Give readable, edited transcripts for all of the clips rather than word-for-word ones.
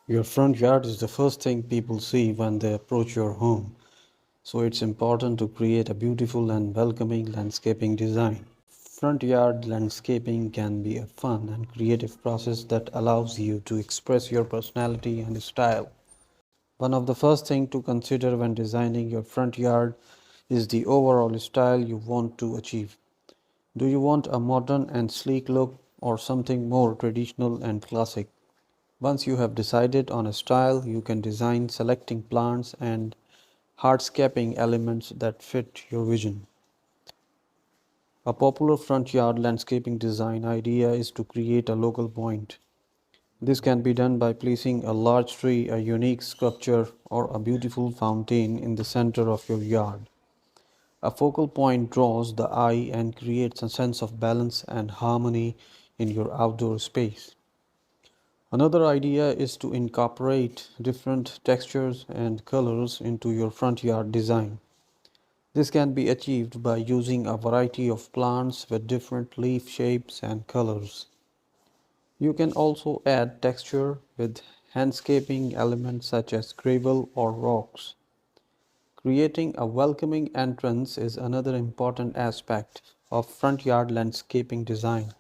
Your front yard is the first thing people see when they approach your home, so it's important to create a beautiful and welcoming landscaping design. Front yard landscaping can be a fun and creative process that allows you to express your personality and style. One of the first things to consider when designing your front yard is the overall style you want to achieve. Do you want a modern and sleek look or something more traditional and classic? Once you have decided on a style, you can design selecting plants and hardscaping elements that fit your vision. A popular front yard landscaping design idea is to create a local point. This can be done by placing a large tree, a unique sculpture, or a beautiful fountain in the center of your yard. A focal point draws the eye and creates a sense of balance and harmony in your outdoor space. Another idea is to incorporate different textures and colors into your front yard design. This can be achieved by using a variety of plants with different leaf shapes and colors. You can also add texture with landscaping elements such as gravel or rocks. Creating a welcoming entrance is another important aspect of front yard landscaping design.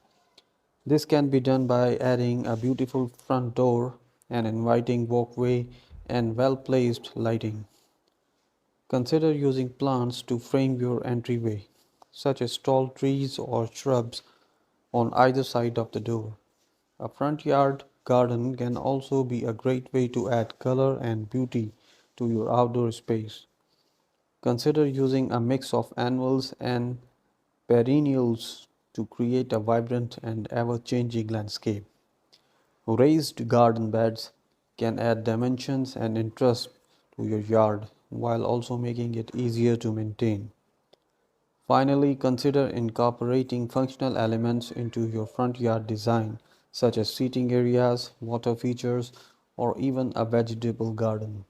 This can be done by adding a beautiful front door, an inviting walkway, and well placed lighting. Consider using plants to frame your entryway, such as tall trees or shrubs on either side of the door. A front yard garden can also be a great way to add color and beauty to your outdoor space. Consider using a mix of annuals and perennials to create a vibrant and ever changing landscape. Raised garden beds can add dimensions and interest to your yard while also making it easier to maintain. Finally, consider incorporating functional elements into your front yard design, such as seating areas, water features, or even a vegetable garden.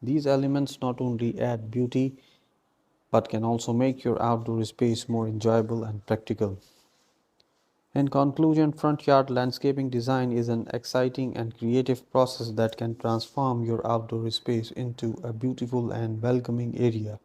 These elements not only add beauty but can also make your outdoor space more enjoyable and practical. In conclusion, front yard landscaping design is an exciting and creative process that can transform your outdoor space into a beautiful and welcoming area.